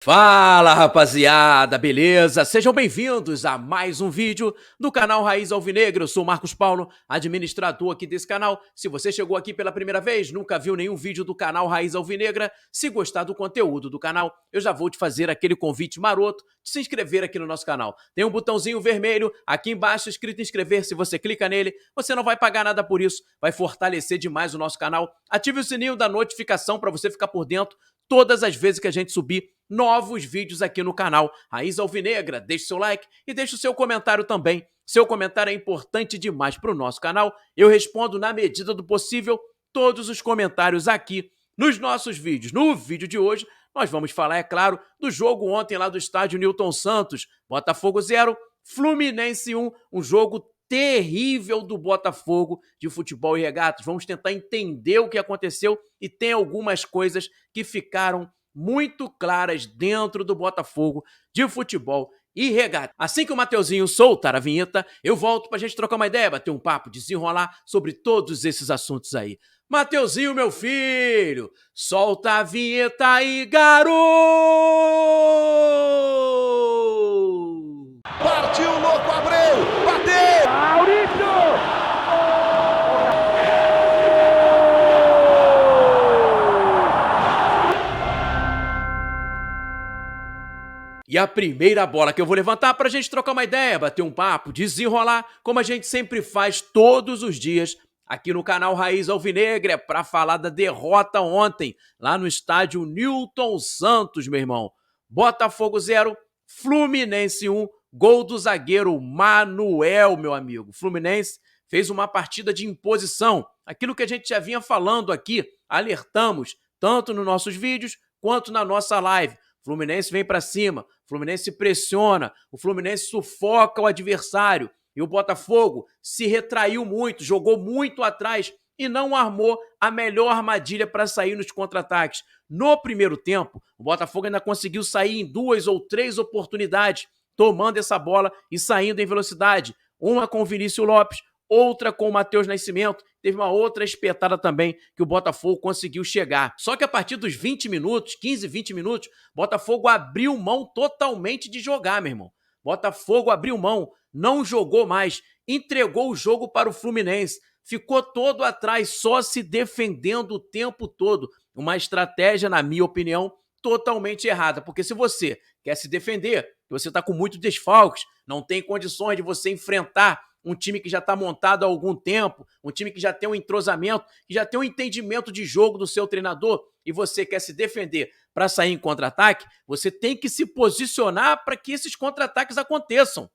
Fala rapaziada, beleza? Sejam bem-vindos a mais um vídeo do canal Raiz Alvinegra. Eu sou o Marcos Paulo, administrador aqui desse canal. Se você chegou aqui pela primeira vez, nunca viu nenhum vídeo do canal Raiz Alvinegra, se gostar do conteúdo do canal, eu já vou te fazer aquele convite maroto de se inscrever aqui no nosso canal. Tem um botãozinho vermelho aqui embaixo escrito inscrever. Se você clica nele, você não vai pagar nada por isso, vai fortalecer demais o nosso canal. Ative o sininho da notificação para você ficar por dentro todas as vezes que a gente subir novos vídeos aqui no canal Raiz Alvinegra. Deixe seu like e deixe o seu comentário também. Seu comentário é importante demais para o nosso canal. Eu respondo na medida do possível todos os comentários aqui nos nossos vídeos. No vídeo de hoje, nós vamos falar, é claro, do jogo ontem lá do estádio Newton Santos. Botafogo 0, Fluminense 1, um jogo terrível do Botafogo de futebol e regatas. Vamos tentar entender o que aconteceu e tem algumas coisas que ficaram muito claras dentro do Botafogo de futebol e regata. Assim que o Mateuzinho soltar a vinheta, eu volto pra gente trocar uma ideia, bater um papo, desenrolar sobre todos esses assuntos aí. Mateuzinho, meu filho, solta a vinheta aí, garoto! Partiu, louco, Abreu! Bateu! Maurício! E a primeira bola que eu vou levantar para a gente trocar uma ideia, bater um papo, desenrolar, como a gente sempre faz todos os dias aqui no canal Raiz Alvinegra, para falar da derrota ontem, lá no estádio Newton Santos, meu irmão. Botafogo 0, Fluminense 1, gol do zagueiro Manuel, meu amigo. Fluminense fez uma partida de imposição, aquilo que a gente já vinha falando aqui, alertamos, tanto nos nossos vídeos quanto na nossa live. Fluminense vem para cima, Fluminense pressiona, o Fluminense sufoca o adversário e o Botafogo se retraiu muito, jogou muito atrás e não armou a melhor armadilha para sair nos contra-ataques. No primeiro tempo, o Botafogo ainda conseguiu sair em 2 ou 3 oportunidades, tomando essa bola e saindo em velocidade. Uma com o Vinícius Lopes, outra com o Matheus Nascimento, teve uma outra espetada também que o Botafogo conseguiu chegar. Só que a partir dos 20 minutos, 15, 20 minutos, o Botafogo abriu mão totalmente de jogar, meu irmão. Botafogo abriu mão, não jogou mais, entregou o jogo para o Fluminense, ficou todo atrás, só se defendendo o tempo todo. Uma estratégia, na minha opinião, totalmente errada, porque se você quer se defender, você está com muitos desfalques, não tem condições de você enfrentar um time que já está montado há algum tempo, um time que já tem um entrosamento, que já tem um entendimento de jogo do seu treinador, e você quer se defender para sair em contra-ataque, você tem que se posicionar para que esses contra-ataques aconteçam.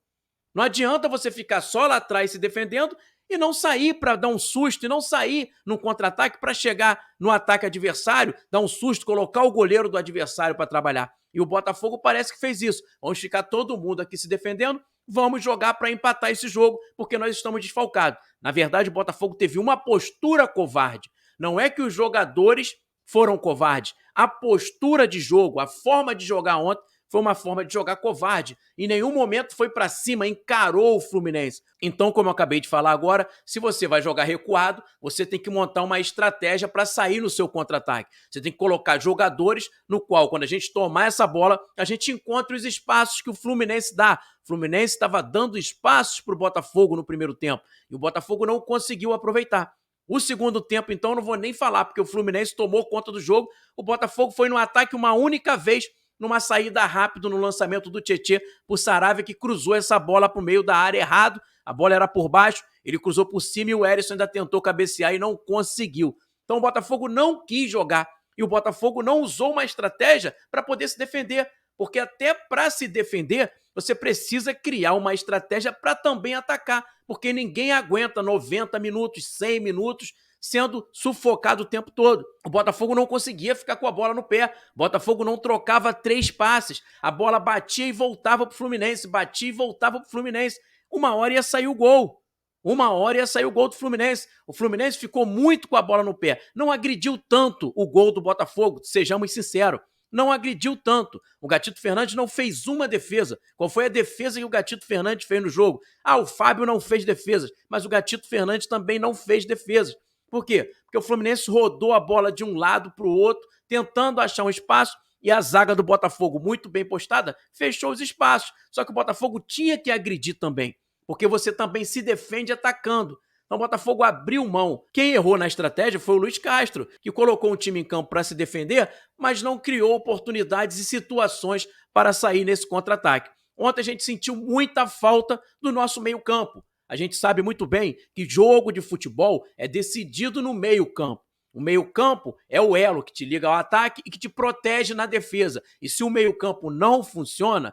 Não adianta você ficar só lá atrás se defendendo e não sair para dar um susto, e não sair no contra-ataque para chegar no ataque adversário, dar um susto, colocar o goleiro do adversário para trabalhar. E o Botafogo parece que fez isso. Vamos ficar todo mundo aqui se defendendo, vamos jogar para empatar esse jogo, porque nós estamos desfalcados. Na verdade, o Botafogo teve uma postura covarde. Não é que os jogadores foram covardes. A postura de jogo, a forma de jogar ontem, foi uma forma de jogar covarde. Em nenhum momento foi para cima, encarou o Fluminense. Então, como eu acabei de falar agora, se você vai jogar recuado, você tem que montar uma estratégia para sair no seu contra-ataque. Você tem que colocar jogadores no qual, quando a gente tomar essa bola, a gente encontra os espaços que o Fluminense dá. O Fluminense estava dando espaços para o Botafogo no primeiro tempo e o Botafogo não conseguiu aproveitar. O segundo tempo, então, não vou nem falar, porque o Fluminense tomou conta do jogo. O Botafogo foi no ataque uma única vez, numa saída rápida no lançamento do Tietê por Saravia, que cruzou essa bola para o meio da área errado. A bola era por baixo, ele cruzou por cima e o Erisson ainda tentou cabecear e não conseguiu. Então o Botafogo não quis jogar e o Botafogo não usou uma estratégia para poder se defender, porque até para se defender você precisa criar uma estratégia para também atacar, porque ninguém aguenta 90 minutos, 100 minutos sendo sufocado o tempo todo. O Botafogo não conseguia ficar com a bola no pé, o Botafogo não trocava 3 passes, a bola batia e voltava pro Fluminense, batia e voltava pro Fluminense. Uma hora ia sair o gol. Uma hora ia sair o gol do Fluminense. O Fluminense ficou muito com a bola no pé. Não agrediu tanto o gol do Botafogo, sejamos sinceros. Não agrediu tanto. O Gatito Fernandes não fez uma defesa. Qual foi a defesa que o Gatito Fernandes fez no jogo? Ah, o Fábio não fez defesas, mas o Gatito Fernandes também não fez defesas. Por quê? Porque o Fluminense rodou a bola de um lado para o outro, tentando achar um espaço e a zaga do Botafogo, muito bem postada, fechou os espaços. Só que o Botafogo tinha que agredir também, porque você também se defende atacando. Então o Botafogo abriu mão. Quem errou na estratégia foi o Luiz Castro, que colocou um time em campo para se defender, mas não criou oportunidades e situações para sair nesse contra-ataque. Ontem a gente sentiu muita falta do nosso meio-campo. A gente sabe muito bem que jogo de futebol é decidido no meio-campo. O meio-campo é o elo que te liga ao ataque e que te protege na defesa. E se o meio-campo não funciona,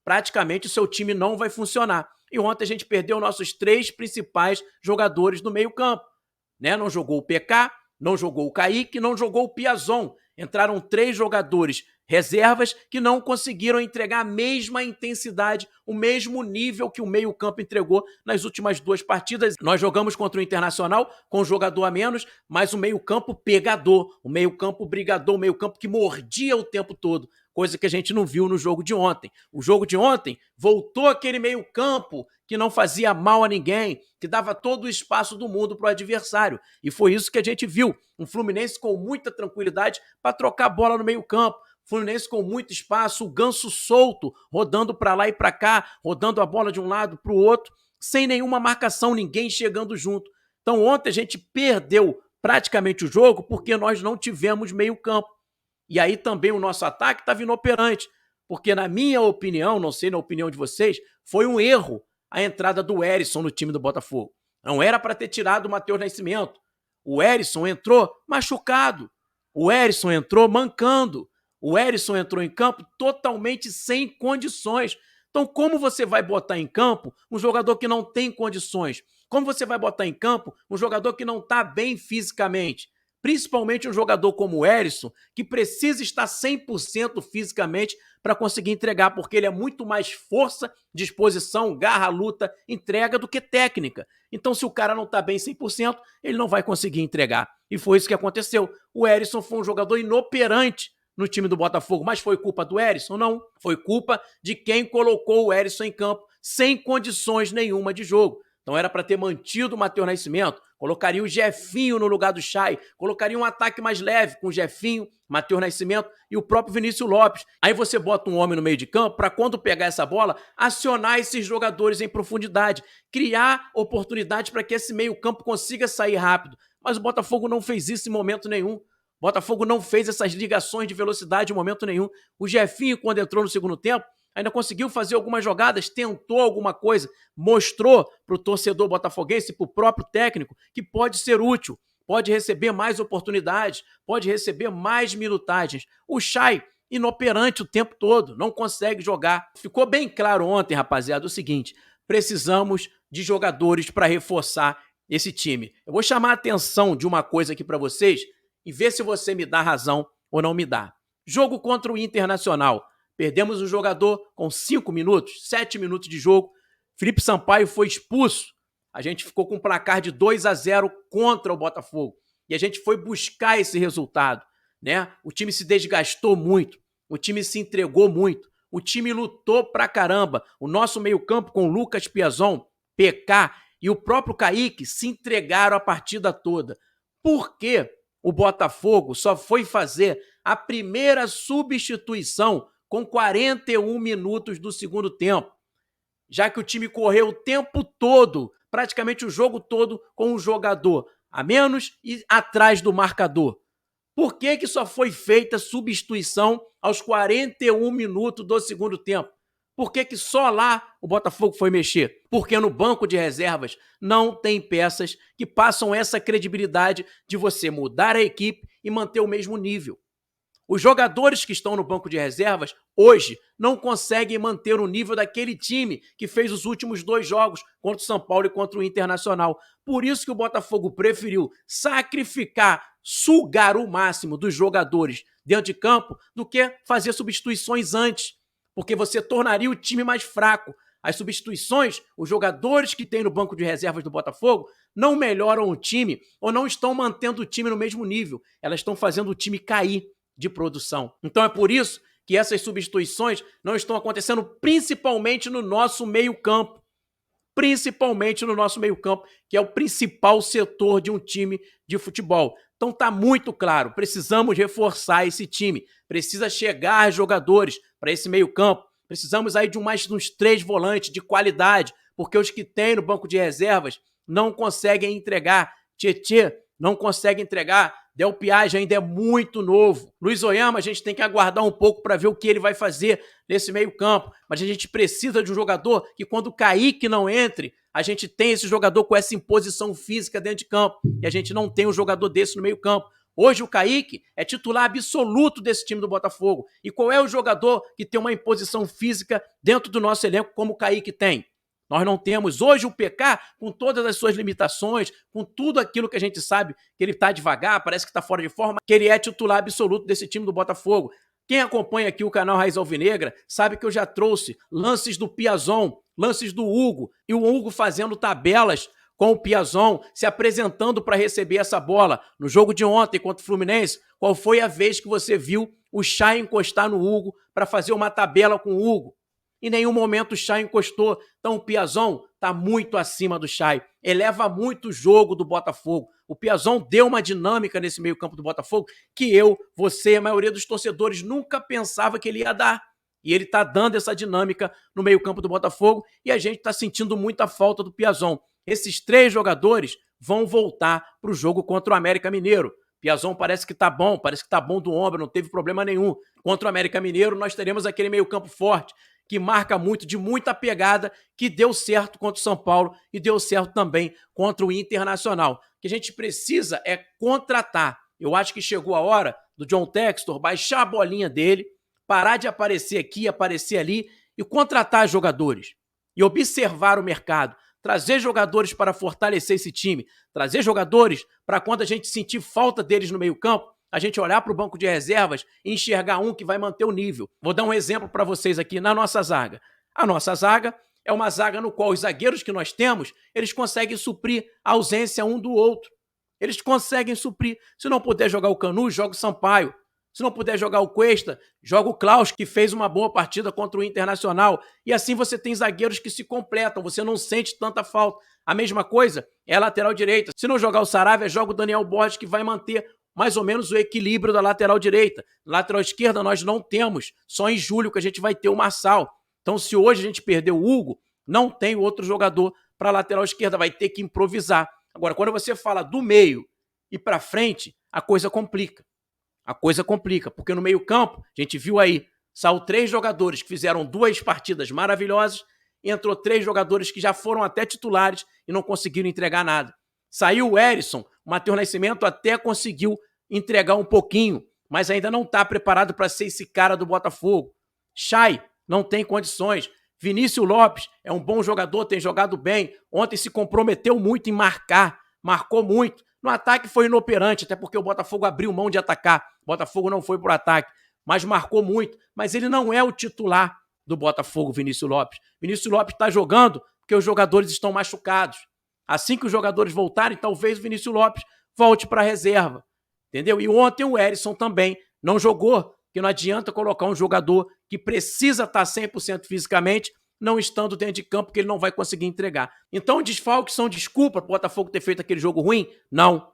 praticamente o seu time não vai funcionar. E ontem a gente perdeu nossos 3 principais jogadores do meio-campo. Né? Não jogou o PK, não jogou o Kaique, não jogou o Piazon. Entraram 3 jogadores reservas que não conseguiram entregar a mesma intensidade, o mesmo nível que o meio-campo entregou nas últimas 2 partidas. Nós jogamos contra o Internacional com um jogador a menos, mas o meio-campo pegador, o meio-campo brigador, o meio-campo que mordia o tempo todo, coisa que a gente não viu no jogo de ontem. O jogo de ontem voltou aquele meio-campo que não fazia mal a ninguém, que dava todo o espaço do mundo para o adversário. E foi isso que a gente viu. Um Fluminense com muita tranquilidade para trocar a bola no meio-campo. Fluminense com muito espaço, o Ganso solto, rodando para lá e para cá, rodando a bola de um lado para o outro, sem nenhuma marcação, ninguém chegando junto. Então ontem a gente perdeu praticamente o jogo porque nós não tivemos meio-campo. E aí também o nosso ataque estava inoperante, porque na minha opinião, não sei na opinião de vocês, foi um erro a entrada do Herisson no time do Botafogo. Não era para ter tirado o Matheus Nascimento. O Herisson entrou machucado. O Herisson entrou mancando. O Herisson entrou em campo totalmente sem condições. Então, como você vai botar em campo um jogador que não tem condições? Como você vai botar em campo um jogador que não está bem fisicamente? Principalmente um jogador como o Herisson, que precisa estar 100% fisicamente para conseguir entregar, porque ele é muito mais força, disposição, garra, luta, entrega do que técnica. Então, se o cara não está bem 100%, ele não vai conseguir entregar. E foi isso que aconteceu. O Herisson foi um jogador inoperante no time do Botafogo, mas foi culpa do Herisson? Não. Foi culpa de quem colocou o Herisson em campo sem condições nenhuma de jogo. Então era para ter mantido o Matheus Nascimento, colocaria o Jefinho no lugar do Chay, colocaria um ataque mais leve com o Jefinho, Matheus Nascimento e o próprio Vinícius Lopes. Aí você bota um homem no meio de campo para quando pegar essa bola, acionar esses jogadores em profundidade, criar oportunidades para que esse meio campo consiga sair rápido. Mas o Botafogo não fez isso em momento nenhum. O Botafogo não fez essas ligações de velocidade em momento nenhum. O Jefinho, quando entrou no segundo tempo, ainda conseguiu fazer algumas jogadas, tentou alguma coisa, mostrou para o torcedor botafoguense, para o próprio técnico, que pode ser útil, pode receber mais oportunidades, pode receber mais minutagens. O Chay, inoperante o tempo todo, não consegue jogar. Ficou bem claro ontem, rapaziada, o seguinte: precisamos de jogadores para reforçar esse time. Eu vou chamar a atenção de uma coisa aqui para vocês e ver se você me dá razão ou não me dá. Jogo contra o Internacional. Perdemos um jogador com 5 minutos, 7 minutos de jogo. Felipe Sampaio foi expulso. A gente ficou com um placar de 2-0 contra o Botafogo. E a gente foi buscar esse resultado, né? O time se desgastou muito. O time se entregou muito. O time lutou pra caramba. O nosso meio-campo com Lucas Piazon, PK e o próprio Kaique se entregaram a partida toda. Por quê? O Botafogo só foi fazer a primeira substituição com 41 minutos do segundo tempo, já que o time correu o tempo todo, praticamente o jogo todo, com um jogador a menos e atrás do marcador. Por que que só foi feita substituição aos 41 minutos do segundo tempo? Por que que só lá o Botafogo foi mexer? Porque no banco de reservas não tem peças que passam essa credibilidade de você mudar a equipe e manter o mesmo nível. Os jogadores que estão no banco de reservas, hoje, não conseguem manter o nível daquele time que fez os últimos 2 jogos contra o São Paulo e contra o Internacional. Por isso que o Botafogo preferiu sacrificar, sugar o máximo dos jogadores dentro de campo do que fazer substituições antes, porque você tornaria o time mais fraco. As substituições, os jogadores que tem no banco de reservas do Botafogo, não melhoram o time ou não estão mantendo o time no mesmo nível. Elas estão fazendo o time cair de produção. Então é por isso que essas substituições não estão acontecendo principalmente no nosso meio-campo. Principalmente no nosso meio-campo, que é o principal setor de um time de futebol. Então tá muito claro, precisamos reforçar esse time, precisa chegar jogadores para esse meio-campo, precisamos aí de uns 3 volantes de qualidade, porque os que tem no banco de reservas não conseguem entregar. Tietê não consegue entregar, Del Piage ainda é muito novo. Luiz Oyama, a gente tem que aguardar um pouco para ver o que ele vai fazer nesse meio-campo, mas a gente precisa de um jogador que, quando o Kaique não entre, a gente tem esse jogador com essa imposição física dentro de campo, e a gente não tem um jogador desse no meio-campo. Hoje o Kaique é titular absoluto desse time do Botafogo. E qual é o jogador que tem uma imposição física dentro do nosso elenco como o Kaique tem? Nós não temos. Hoje o PK, com todas as suas limitações, com tudo aquilo que a gente sabe que ele está devagar, parece que está fora de forma, que ele é titular absoluto desse time do Botafogo. Quem acompanha aqui o canal Raiz Alvinegra sabe que eu já trouxe lances do Piazon, lances do Hugo, e o Hugo fazendo tabelas com o Piazon, se apresentando para receber essa bola. No jogo de ontem contra o Fluminense, qual foi a vez que você viu o Chay encostar no Hugo para fazer uma tabela com o Hugo? Em nenhum momento o Chay encostou. Então o Piazon está muito acima do Chay. Eleva muito o jogo do Botafogo. O Piazon deu uma dinâmica nesse meio-campo do Botafogo que eu, você, a maioria dos torcedores nunca pensava que ele ia dar. E ele está dando essa dinâmica no meio-campo do Botafogo e a gente está sentindo muita falta do Piazon. Esses 3 jogadores vão voltar para o jogo contra o América Mineiro. Piazon parece que tá bom do ombro, não teve problema nenhum. Contra o América Mineiro nós teremos aquele meio-campo forte, que marca muito, de muita pegada, que deu certo contra o São Paulo e deu certo também contra o Internacional. O que a gente precisa é contratar. Eu acho que chegou a hora do John Textor baixar a bolinha dele, parar de aparecer aqui, aparecer ali e contratar jogadores. E observar o mercado. Trazer jogadores para fortalecer esse time. Trazer jogadores para, quando a gente sentir falta deles no meio-campo, a gente olhar para o banco de reservas e enxergar um que vai manter o nível. Vou dar um exemplo para vocês aqui na nossa zaga. A nossa zaga é uma zaga no qual os zagueiros que nós temos, eles conseguem suprir a ausência um do outro. Eles conseguem suprir. Se não puder jogar o Canu, joga o Sampaio. Se não puder jogar o Cuesta, joga o Klaus, que fez uma boa partida contra o Internacional. E assim você tem zagueiros que se completam, você não sente tanta falta. A mesma coisa é a lateral direita. Se não jogar o Saravia, joga o Daniel Borges, que vai manter mais ou menos o equilíbrio da lateral direita. Na lateral esquerda nós não temos, só em julho que a gente vai ter o Marçal. Então, se hoje a gente perder o Hugo, não tem outro jogador para a lateral esquerda, vai ter que improvisar. Agora, quando você fala do meio e para frente, a coisa complica. Porque no meio-campo, a gente viu aí, saiu 3 jogadores que fizeram 2 partidas maravilhosas, entrou 3 jogadores que já foram até titulares e não conseguiram entregar nada. Saiu o Erisson, o Matheus Nascimento até conseguiu entregar um pouquinho, mas ainda não está preparado para ser esse cara do Botafogo. Chay não tem condições. Vinícius Lopes é um bom jogador, tem jogado bem. Ontem se comprometeu muito em marcou muito. No ataque foi inoperante, até porque o Botafogo abriu mão de atacar. O Botafogo não foi para o ataque, mas marcou muito. Mas ele não é o titular do Botafogo, Vinícius Lopes. Vinícius Lopes está jogando porque os jogadores estão machucados. Assim que os jogadores voltarem, talvez o Vinícius Lopes volte para a reserva. Entendeu? E ontem o Erisson também não jogou, porque não adianta colocar um jogador que precisa estar 100% fisicamente, não estando dentro de campo, porque ele não vai conseguir entregar. Então, desfalques são desculpa para o Botafogo ter feito aquele jogo ruim? Não.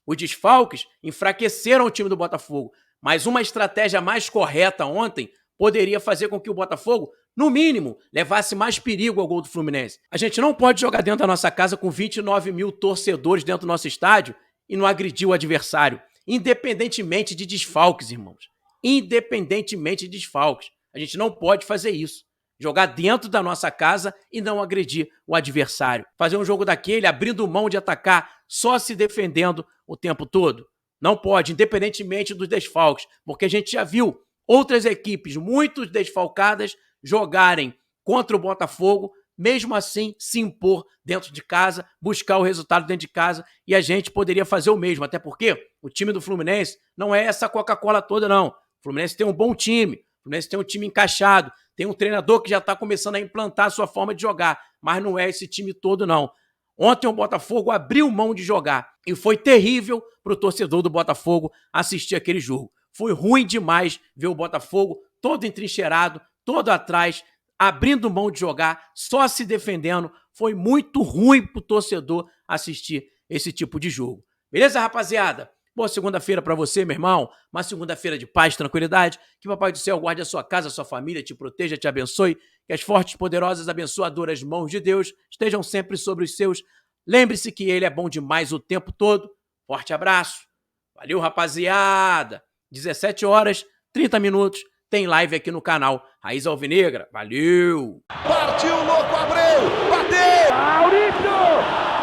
Os desfalques enfraqueceram o time do Botafogo, mas uma estratégia mais correta ontem poderia fazer com que o Botafogo, no mínimo, levasse mais perigo ao gol do Fluminense. A gente não pode jogar dentro da nossa casa com 29 mil torcedores dentro do nosso estádio e não agredir o adversário, independentemente de desfalques, irmãos. Independentemente de desfalques. A gente não pode fazer isso. Jogar dentro da nossa casa e não agredir o adversário. Fazer um jogo daquele, abrindo mão de atacar, só se defendendo o tempo todo. Não pode, independentemente dos desfalques, porque a gente já viu outras equipes muito desfalcadas jogarem contra o Botafogo, mesmo assim se impor dentro de casa, buscar o resultado dentro de casa, e a gente poderia fazer o mesmo, até porque o time do Fluminense não é essa Coca-Cola toda, não. O Fluminense tem um bom time, o Fluminense tem um time encaixado, tem um treinador que já está começando a implantar a sua forma de jogar, mas não é esse time todo, não. Ontem o Botafogo abriu mão de jogar e foi terrível para o torcedor do Botafogo assistir aquele jogo. Foi ruim demais ver o Botafogo todo entrincheirado, todo atrás, abrindo mão de jogar, só se defendendo. Foi muito ruim para o torcedor assistir esse tipo de jogo. Beleza, rapaziada? Boa segunda-feira para você, meu irmão. Uma segunda-feira de paz, tranquilidade. Que o Papai do Céu guarde a sua casa, a sua família, te proteja, te abençoe. Que as fortes, poderosas, abençoadoras mãos de Deus estejam sempre sobre os seus. Lembre-se que Ele é bom demais o tempo todo. Forte abraço. Valeu, rapaziada. 17 horas, 30 minutos. Tem live aqui no canal Raiz Alvinegra. Valeu! Partiu, louco, Abreu! Bateu! Maurício!